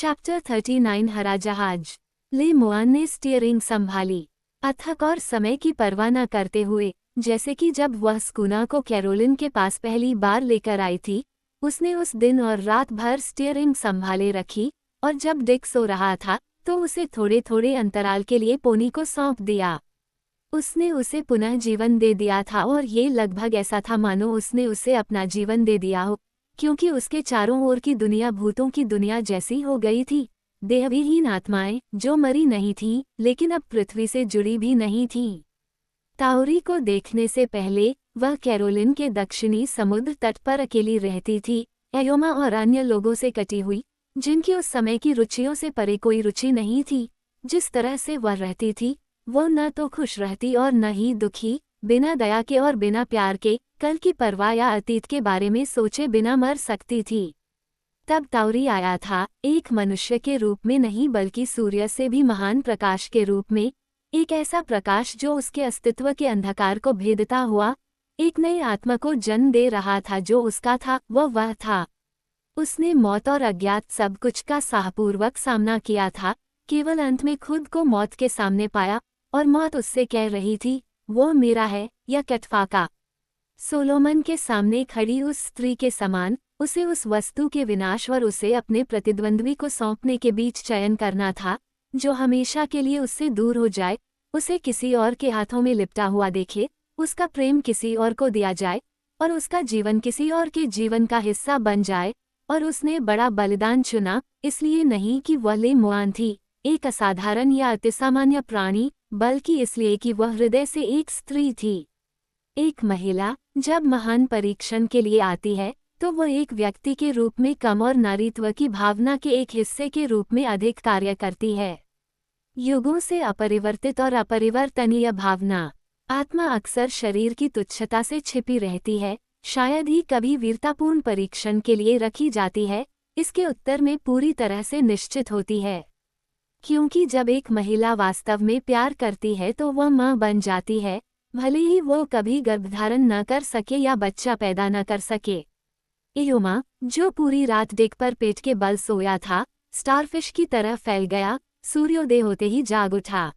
Chapter 39 हरा जहाज। ले मुआन ने स्टीयरिंग संभाली, अथक और समय की परवाह न करते हुए, जैसे कि जब वह स्कूना को कैरोलिन के पास पहली बार लेकर आई थी। उसने उस दिन और रात भर स्टीयरिंग संभाले रखी, और जब डिक सो रहा था तो उसे थोड़े थोड़े अंतराल के लिए पोनी को सौंप दिया। उसने उसे पुनः जीवन दे दिया था, और ये लगभग ऐसा था मानो उसने उसे अपना जीवन दे दिया हो, क्योंकि उसके चारों ओर की दुनिया भूतों की दुनिया जैसी हो गई थी। देहविहीन आत्माएं जो मरी नहीं थीं, लेकिन अब पृथ्वी से जुड़ी भी नहीं थीं। ताउरी को देखने से पहले वह कैरोलिन के दक्षिणी समुद्र तट पर अकेली रहती थी, एयोमा और अन्य लोगों से कटी हुई, जिनकी उस समय की रुचियों से परे कोई रुचि नहीं थी। जिस तरह से वह रहती थी, वो न तो खुश रहती और न ही दुखी, बिना दया के और बिना प्यार के, कल की परवाह या अतीत के बारे में सोचे बिना मर सकती थी। तब ताउरी आया था, एक मनुष्य के रूप में नहीं बल्कि सूर्य से भी महान प्रकाश के रूप में, एक ऐसा प्रकाश जो उसके अस्तित्व के अंधकार को भेदता हुआ एक नई आत्मा को जन्म दे रहा था। जो उसका था वह था। उसने मौत और अज्ञात सब कुछ का साहपूर्वक सामना किया था, केवल अंत में खुद को मौत के सामने पाया, और मौत उससे कह रही थी, वो मेरा है या कटफाका। सोलोमन के सामने खड़ी उस स्त्री के समान उसे उस वस्तु के विनाश और उसे अपने प्रतिद्वंद्वी को सौंपने के बीच चयन करना था, जो हमेशा के लिए उससे दूर हो जाए, उसे किसी और के हाथों में लिपटा हुआ देखे, उसका प्रेम किसी और को दिया जाए, और उसका जीवन किसी और के जीवन का हिस्सा बन जाए। और उसने बड़ा बलिदान चुना, इसलिए नहीं कि वह ले मुआन थी, एक असाधारण या अतिसामान्य प्राणी, बल्कि इसलिए कि वह हृदय से एक स्त्री थी। एक महिला जब महान परीक्षण के लिए आती है, तो वह एक व्यक्ति के रूप में कम और नारीत्व की भावना के एक हिस्से के रूप में अधिक कार्य करती है। युगों से अपरिवर्तित और अपरिवर्तनीय भावना, आत्मा अक्सर शरीर की तुच्छता से छिपी रहती है, शायद ही कभी वीरतापूर्ण परीक्षण के लिए रखी जाती है, इसके उत्तर में पूरी तरह से निश्चित होती है। क्योंकि जब एक महिला वास्तव में प्यार करती है तो वह माँ बन जाती है, भले ही वो कभी गर्भधारण न कर सके या बच्चा पैदा न कर सके। एयोमा, जो पूरी रात डेक पर पेट के बल सोया था, स्टारफिश की तरह फैल गया, सूर्योदय होते ही जाग उठा।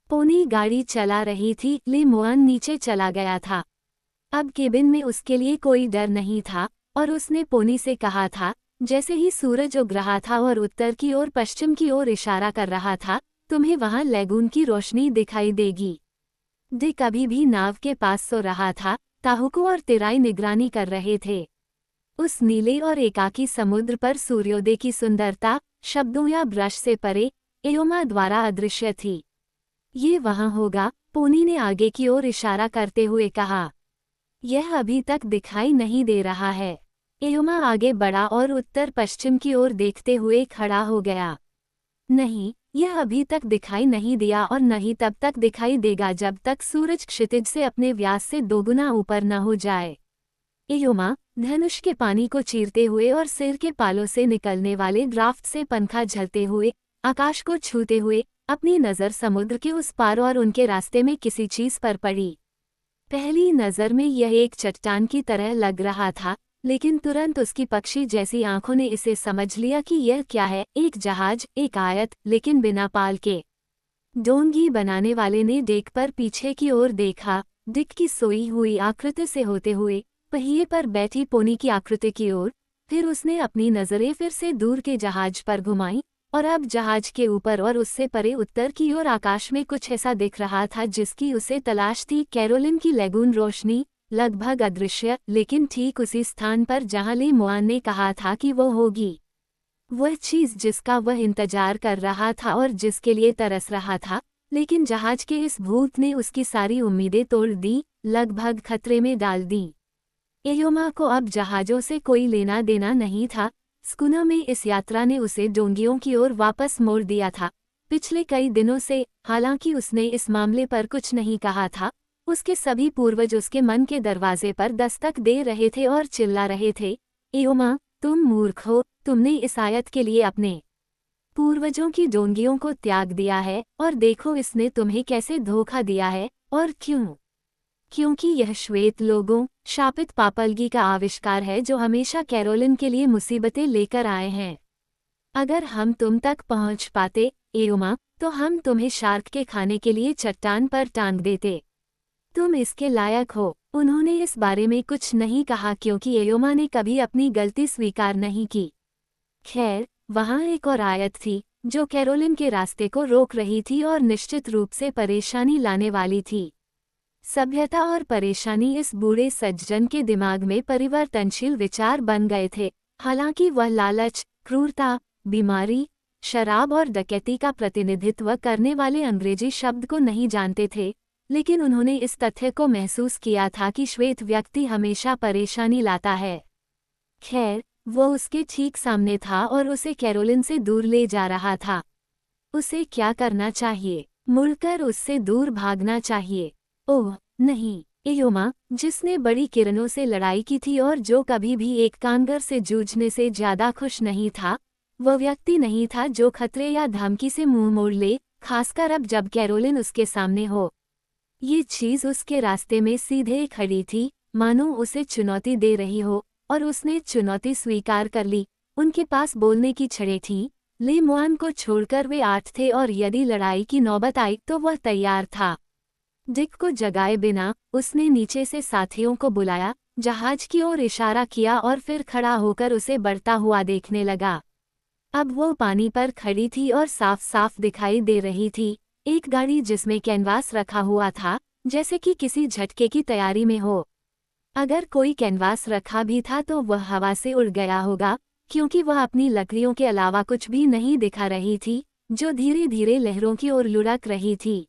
पोनी गाड़ी चला रही थी, ले मुआन नीचे चला गया था। अब केबिन में उसके लिए कोई डर नहीं था, और उसने पोनी से कहा था, जैसे ही सूरज उग रहा था और उत्तर की ओर पश्चिम की ओर इशारा कर रहा था, तुम्हें वहां लैगून की रोशनी दिखाई देगी। डिक अभी भी नाव के पास सो रहा था, ताहुको और तिराई निगरानी कर रहे थे। उस नीले और एकाकी समुद्र पर सूर्योदय की सुंदरता शब्दों या ब्रश से परे एयोमा द्वारा अदृश्य थी। ये वहां होगा, पोनी ने आगे की ओर इशारा करते हुए कहा। यह अभी तक दिखाई नहीं दे रहा है। एयोमा आगे बढ़ा और उत्तर पश्चिम की ओर देखते हुए खड़ा हो गया। नहीं, यह अभी तक दिखाई नहीं दिया और न ही तब तक दिखाई देगा जब तक सूरज क्षितिज से अपने व्यास से दोगुना ऊपर न हो जाए। एयोमा, धनुष के पानी को चीरते हुए और सिर के पालों से निकलने वाले ड्राफ्ट से पंखा झलते हुए, आकाश को छूते हुए, अपनी नज़र समुद्र के उस पार और उनके रास्ते में किसी चीज पर पड़ी। पहली नज़र में यह एक चट्टान की तरह लग रहा था, लेकिन तुरंत उसकी पक्षी जैसी आंखों ने इसे समझ लिया कि यह क्या है, एक जहाज, एक आयत, लेकिन बिना पाल के। डोंगी बनाने वाले ने डेक पर पीछे की ओर देखा, डिक की सोई हुई आकृति से होते हुए, पहिए पर बैठी पोनी की आकृति की ओर, फिर उसने अपनी नज़रें फिर से दूर के जहाज पर घुमाईं, और अब जहाज के ऊपर और उससे परे उत्तर की ओर आकाश में कुछ ऐसा दिख रहा था जिसकी उसे तलाश थी। कैरोलिन की लैगून रोशनी, लगभग अदृश्य, लेकिन ठीक उसी स्थान पर जहां ले मुआन ने कहा था कि वो होगी। वह चीज जिसका वह इंतजार कर रहा था और जिसके लिए तरस रहा था, लेकिन जहाज के इस भूत ने उसकी सारी उम्मीदें तोड़ दी, लगभग खतरे में डाल दी। एयोमा को अब जहाजों से कोई लेना देना नहीं था। स्कूना में इस यात्रा ने उसे डोंगियों की ओर वापस मोड़ दिया था। पिछले कई दिनों से, हालांकि उसने इस मामले पर कुछ नहीं कहा था, उसके सभी पूर्वज उसके मन के दरवाजे पर दस्तक दे रहे थे और चिल्ला रहे थे, एयोमा, तुम मूर्ख हो, तुमने इस आयत के लिए अपने पूर्वजों की डोंगियों को त्याग दिया है, और देखो इसने तुम्हें कैसे धोखा दिया है, और क्यों? क्योंकि यह श्वेत लोगों, शापित पापलगी का आविष्कार है जो हमेशा कैरोलिन के लिए मुसीबतें लेकर आए हैं। अगर हम तुम तक पहुंच पाते, एयोमा, तो हम तुम्हें शार्क के खाने के लिए चट्टान पर टांग देते। तुम इसके लायक हो। उन्होंने इस बारे में कुछ नहीं कहा क्योंकि एयोमा ने कभी अपनी गलती स्वीकार नहीं की। खैर, वहाँ एक और आयत थी जो कैरोलिन के रास्ते को रोक रही थी और निश्चित रूप से परेशानी लाने वाली थी। सभ्यता और परेशानी इस बूढ़े सज्जन के दिमाग में परिवर्तनशील विचार बन गए थे। हालांकि वह लालच, क्रूरता, बीमारी, शराब और डकैती का प्रतिनिधित्व करने वाले अंग्रेजी शब्द को नहीं जानते थे, लेकिन उन्होंने इस तथ्य को महसूस किया था कि श्वेत व्यक्ति हमेशा परेशानी लाता है। खैर, वो उसके ठीक सामने था और उसे कैरोलिन से दूर ले जा रहा था। उसे क्या करना चाहिए? मुड़कर उससे दूर भागना चाहिए। ओह नहीं, एयोमा, जिसने बड़ी किरणों से लड़ाई की थी और जो कभी भी एक कांगर से जूझने से ज्यादा खुश नहीं था, वह व्यक्ति नहीं था जो खतरे या धमकी से मुंह मोड़ ले, खासकर अब जब कैरोलिन उसके सामने हो। ये चीज उसके रास्ते में सीधे खड़ी थी, मानो उसे चुनौती दे रही हो, और उसने चुनौती स्वीकार कर ली। उनके पास बोलने की छड़ें थीं, ले मुआन को छोड़कर वे 8 थे और यदि लड़ाई की नौबत आई तो वह तैयार था। डिक को जगाए बिना उसने नीचे से साथियों को बुलाया, जहाज की ओर इशारा किया और फिर खड़ा होकर उसे बढ़ता हुआ देखने लगा। अब वो पानी पर खड़ी थी और साफ साफ दिखाई दे रही थी, एक गाड़ी जिसमें कैनवास रखा हुआ था, जैसे कि किसी झटके की तैयारी में हो। अगर कोई कैनवास रखा भी था तो वह हवा से उड़ गया होगा, क्योंकि वह अपनी लकड़ियों के अलावा कुछ भी नहीं दिखा रही थी, जो धीरे धीरे लहरों की ओर लुढ़क रही थी।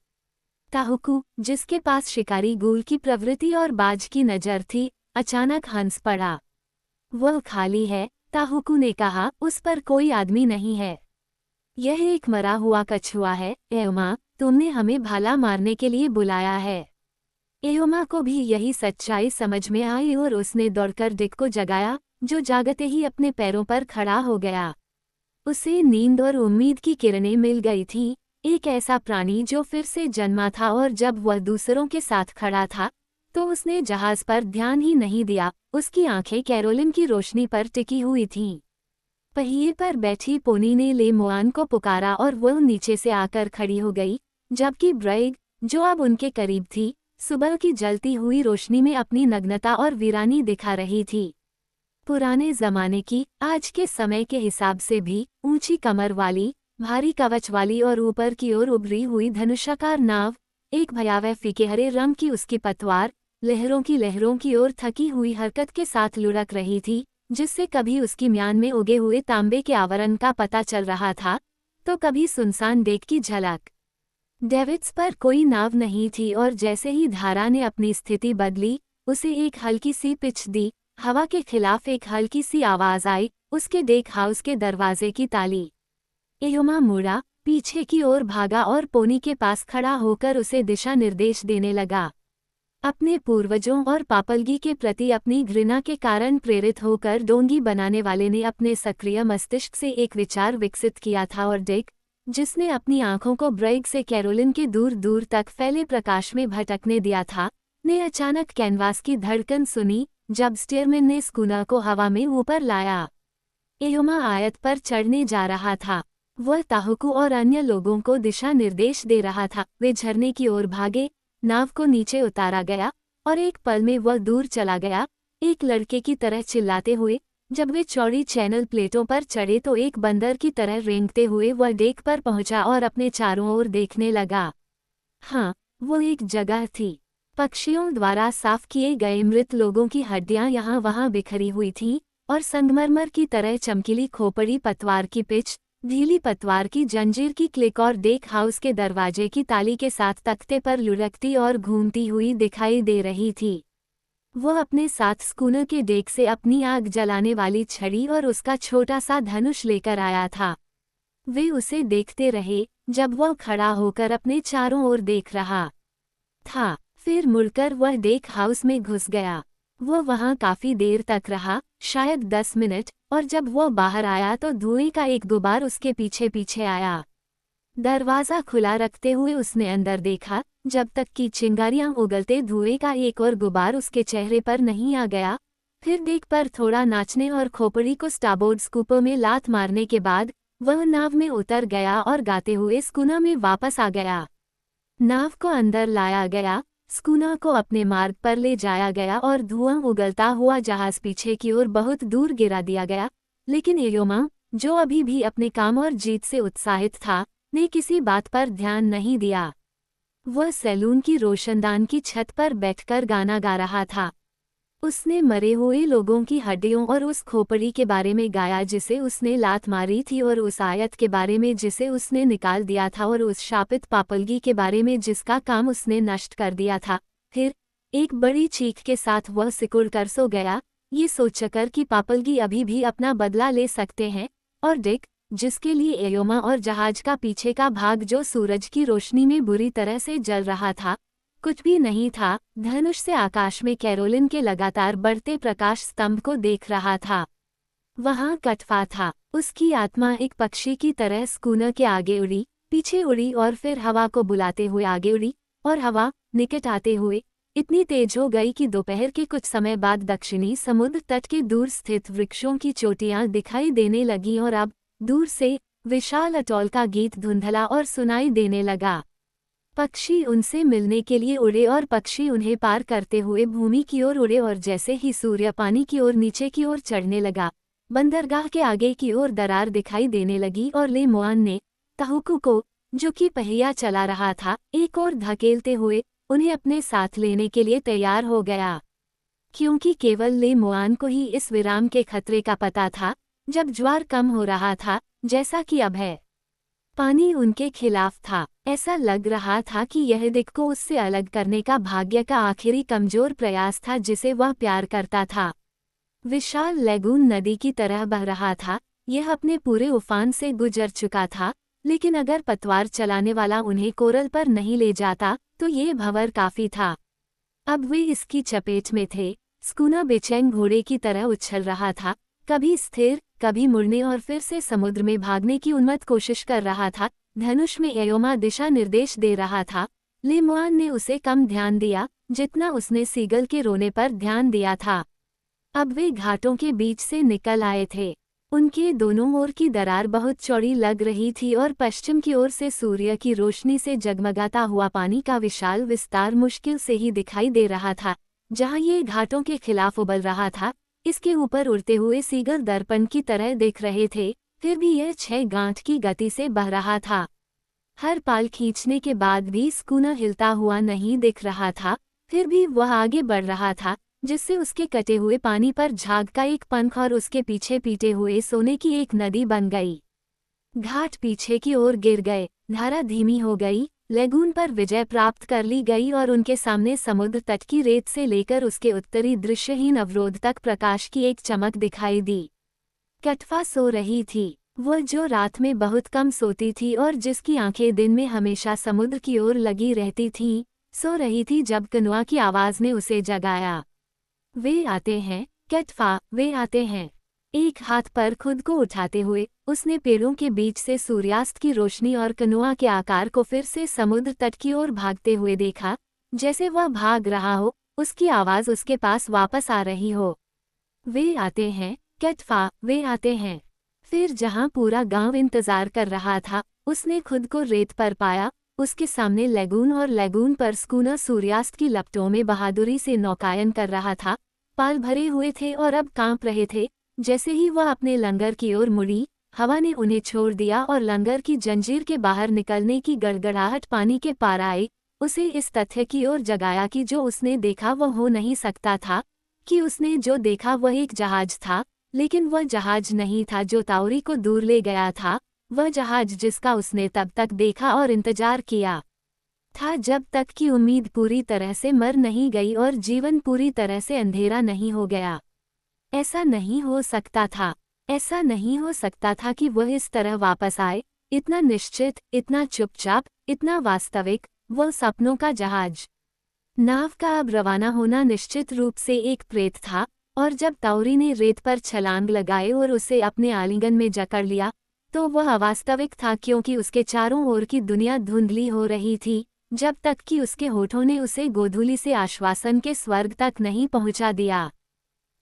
ताहुकू, जिसके पास शिकारी गूल की प्रवृत्ति और बाज की नज़र थी, अचानक हंस पड़ा। वह खाली है, ताहुकू ने कहा, उस पर कोई आदमी नहीं है। यह एक मरा हुआ कछुआ है। एयोमा, तुमने हमें भाला मारने के लिए बुलाया है। एयोमा को भी यही सच्चाई समझ में आई और उसने दौड़कर डिक को जगाया, जो जागते ही अपने पैरों पर खड़ा हो गया। उसे नींद और उम्मीद की किरणें मिल गई थीं, एक ऐसा प्राणी जो फिर से जन्मा था, और जब वह दूसरों के साथ खड़ा था तो उसने जहाज पर ध्यान ही नहीं दिया। उसकी आंखें कैरोलिन की रोशनी पर टिकी हुई थीं। पहिए पर बैठी पोनी ने ले मुआन को पुकारा और वह नीचे से आकर खड़ी हो गई, जबकि ब्राइग, जो अब उनके करीब थी, सुबह की जलती हुई रोशनी में अपनी नग्नता और वीरानी दिखा रही थी। पुराने जमाने की, आज के समय के हिसाब से भी ऊंची कमर वाली, भारी कवच वाली और ऊपर की ओर उभरी हुई धनुषाकार नाव, एक भयावह फीके हरे रंग की उसकी पतवार, लहरों की ओर थकी हुई हरकत के साथ लुढ़क रही थी, जिससे कभी उसकी म्यान में उगे हुए तांबे के आवरण का पता चल रहा था, तो कभी सुनसान डेक की झलक। डेविड्स पर कोई नाव नहीं थी और जैसे ही धारा ने अपनी स्थिति बदली, उसे एक हल्की सी पिच दी, हवा के खिलाफ एक हल्की सी आवाज आई, उसके डेक हाउस के दरवाजे की ताली। एयोमा मुड़ा, पीछे की ओर भागा और पोनी के पास खड़ा होकर उसे दिशा निर्देश देने लगा। अपने पूर्वजों और पापलगी के प्रति अपनी घृणा के कारण प्रेरित होकर डोंगी बनाने वाले ने अपने सक्रिय मस्तिष्क से एक विचार विकसित किया था, और डिक, जिसने अपनी आंखों को ब्राइग से कैरोलिन के दूर दूर तक फैले प्रकाश में भटकने दिया था, ने अचानक कैनवास की धड़कन सुनी जब स्टीयरमैन ने स्कूनर को हवा में ऊपर लाया। एयोमा आयत पर चढ़ने जा रहा था। वह ताहुकू और अन्य लोगों को दिशा निर्देश दे रहा था। वे झरने की ओर भागे, नाव को नीचे उतारा गया और एक पल में वह दूर चला गया, एक लड़के की तरह चिल्लाते हुए। जब वे चौड़ी चैनल प्लेटों पर चढ़े तो एक बंदर की तरह रेंगते हुए वह डेक पर पहुंचा और अपने चारों ओर देखने लगा। हाँ, वो एक जगह थी। पक्षियों द्वारा साफ किए गए मृत लोगों की हड्डियां यहाँ वहाँ बिखरी हुई थीं, और संगमरमर की तरह चमकीली खोपड़ी पतवार की पिच, ढीली पतवार की जंजीर की क्लिक और डेक हाउस के दरवाजे की ताली के साथ तख्ते पर लुढ़कती और घूमती हुई दिखाई दे रही थी। वह अपने साथ स्कूनर के डेक से अपनी आग जलाने वाली छड़ी और उसका छोटा सा धनुष लेकर आया था। वे उसे देखते रहे जब वह खड़ा होकर अपने चारों ओर देख रहा था। फिर मुड़कर वह डेक हाउस में घुस गया। वह वहां काफी देर तक रहा, शायद 10 मिनट, और जब वह बाहर आया तो धुएं का एक गुबार उसके पीछे पीछे आया। दरवाज़ा खुला रखते हुए उसने अंदर देखा, जब तक कि चिंगारियां उगलते धुएं का एक और गुबार उसके चेहरे पर नहीं आ गया। फिर डेक पर थोड़ा नाचने और खोपड़ी को स्टारबोर्ड स्कूपर में लात मारने के बाद वह नाव में उतर गया और गाते हुए स्कूना में वापस आ गया। नाव को अंदर लाया गया, स्कूना को अपने मार्ग पर ले जाया गया और धुआं उगलता हुआ जहाज पीछे की ओर बहुत दूर गिरा दिया गया। लेकिन एयोमा, जो अभी भी अपने काम और जीत से उत्साहित था, ने किसी बात पर ध्यान नहीं दिया। वह सैलून की रोशनदान की छत पर बैठकर गाना गा रहा था। उसने मरे हुए लोगों की हड्डियों और उस खोपड़ी के बारे में गाया जिसे उसने लात मारी थी, और उस आयत के बारे में जिसे उसने निकाल दिया था, और उस शापित पापलगी के बारे में जिसका काम उसने नष्ट कर दिया था। फिर एक बड़ी चीख के साथ वह सिकुड़ कर सो गया, ये सोचकर कि पापलगी अभी भी अपना बदला ले सकते हैं। और डिक, जिसके लिए एयोमा और जहाज का पीछे का भाग जो सूरज की रोशनी में बुरी तरह से जल रहा था, कुछ भी नहीं था, धनुष से आकाश में कैरोलिन के लगातार बढ़ते प्रकाश स्तंभ को देख रहा था। वहां कटफा था। उसकी आत्मा एक पक्षी की तरह स्कूनर के आगे उड़ी, पीछे उड़ी और फिर हवा को बुलाते हुए आगे उड़ी, और हवा निकट आते हुए इतनी तेज हो गई कि दोपहर के कुछ समय बाद दक्षिणी समुद्र तट के दूर स्थित वृक्षों की चोटियां दिखाई देने लगीं, और अब दूर से विशाल अटॉल का गीत धुंधला और सुनाई देने लगा। पक्षी उनसे मिलने के लिए उड़े और पक्षी उन्हें पार करते हुए भूमि की ओर उड़े, और जैसे ही सूर्य पानी की ओर नीचे की ओर चढ़ने लगा, बंदरगाह के आगे की ओर दरार दिखाई देने लगी, और ले मुआन ने तहुकु को, जो कि पहिया चला रहा था, एक और धकेलते हुए उन्हें अपने साथ लेने के लिए तैयार हो गया। क्योंकि केवल ले मुआन को ही इस विराम के खतरे का पता था, जब ज्वार कम हो रहा था, जैसा कि अब है। पानी उनके खिलाफ था। ऐसा लग रहा था कि यह दिक को उससे अलग करने का भाग्य का आखिरी कमजोर प्रयास था जिसे वह प्यार करता था। विशाल लैगून नदी की तरह बह रहा था। यह अपने पूरे उफान से गुजर चुका था, लेकिन अगर पतवार चलाने वाला उन्हें कोरल पर नहीं ले जाता तो ये भंवर काफी था। अब वे इसकी चपेट में थे। स्कूना बेचैन घोड़े की तरह उछल रहा था, कभी स्थिर, कभी मुड़ने और फिर से समुद्र में भागने की उन्मत्त कोशिश कर रहा था। धनुष में एयोमा दिशा निर्देश दे रहा था। ले मुआन ने उसे कम ध्यान दिया जितना उसने सीगल के रोने पर ध्यान दिया था। अब वे घाटों के बीच से निकल आए थे। उनके दोनों ओर की दरार बहुत चौड़ी लग रही थी, और पश्चिम की ओर से सूर्य की रोशनी से जगमगाता हुआ पानी का विशाल विस्तार मुश्किल से ही दिखाई दे रहा था। जहां ये घाटों के खिलाफ उबल रहा था, इसके ऊपर उड़ते हुए सीगल दर्पण की तरह दिख रहे थे, फिर भी यह 6 गांठ की गति से बह रहा था। हर पाल खींचने के बाद भी स्कूना हिलता हुआ नहीं दिख रहा था, फिर भी वह आगे बढ़ रहा था, जिससे उसके कटे हुए पानी पर झाग का एक पंख और उसके पीछे पीटे हुए सोने की एक नदी बन गई। घाट पीछे की ओर गिर गए, धारा धीमी हो गई, लेगून पर विजय प्राप्त कर ली गई, और उनके सामने समुद्र तट की रेत से लेकर उसके उत्तरी दृश्यहीन अवरोध तक प्रकाश की एक चमक दिखाई दी। कटफा सो रही थी, वह जो रात में बहुत कम सोती थी और जिसकी आंखें दिन में हमेशा समुद्र की ओर लगी रहती थीं, सो रही थी जब कनुआ की आवाज ने उसे जगाया। वे आते हैं, कटफा, वे आते हैं। एक हाथ पर खुद को उठाते हुए उसने पेड़ों के बीच से सूर्यास्त की रोशनी और कनुआ के आकार को फिर से समुद्र तट की ओर भागते हुए देखा। जैसे वह भाग रहा हो, उसकी आवाज उसके पास वापस आ रही हो। वे आते हैं, कटफा, वे आते हैं। फिर जहां पूरा गांव इंतजार कर रहा था, उसने खुद को रेत पर पाया। उसके सामने लैगून, और लैगून पर स्कूना सूर्यास्त की लपटों में बहादुरी से नौकायन कर रहा था। पाल भरे हुए थे और अब कांप रहे थे। जैसे ही वह अपने लंगर की ओर मुड़ी, हवा ने उन्हें छोड़ दिया और लंगर की जंजीर के बाहर निकलने की गड़गड़ाहट पानी के पार आई, उसे इस तथ्य की ओर जगाया कि जो उसने देखा वह हो नहीं सकता था, कि उसने जो देखा वह एक जहाज था, लेकिन वह जहाज नहीं था जो ताउरी को दूर ले गया था। वह जहाज जिसका उसने तब तक देखा और इंतजार किया था, जब तक कि उम्मीद पूरी तरह से मर नहीं गई और जीवन पूरी तरह से अंधेरा नहीं हो गया। ऐसा नहीं हो सकता था, ऐसा नहीं हो सकता था कि वह इस तरह वापस आए, इतना निश्चित, इतना चुपचाप, इतना वास्तविक, वह सपनों का जहाज। नाव का अब रवाना होना निश्चित रूप से एक प्रेत था, और जब ताउरी ने रेत पर छलांग लगाए और उसे अपने आलिंगन में जकड़ लिया, तो वह अवास्तविक था, क्योंकि उसके चारों ओर की दुनिया धुंधली हो रही थी, जब तक कि उसके होठों ने उसे गोधूली से आश्वासन के स्वर्ग तक नहीं पहुंचा दिया।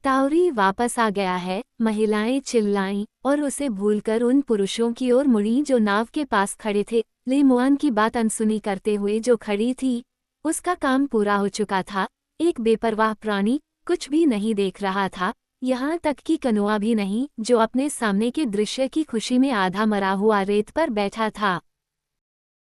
ताउरी वापस आ गया है, महिलाएं चिल्लाईं और उसे भूलकर उन पुरुषों की ओर मुड़ी जो नाव के पास खड़े थे। ले मुआन की बात अनसुनी करते हुए जो खड़ी थी, उसका काम पूरा हो चुका था। एक बेपरवाह प्राणी कुछ भी नहीं देख रहा था, यहाँ तक कि कनोआ भी नहीं, जो अपने सामने के दृश्य की खुशी में आधा मरा हुआ रेत पर बैठा था।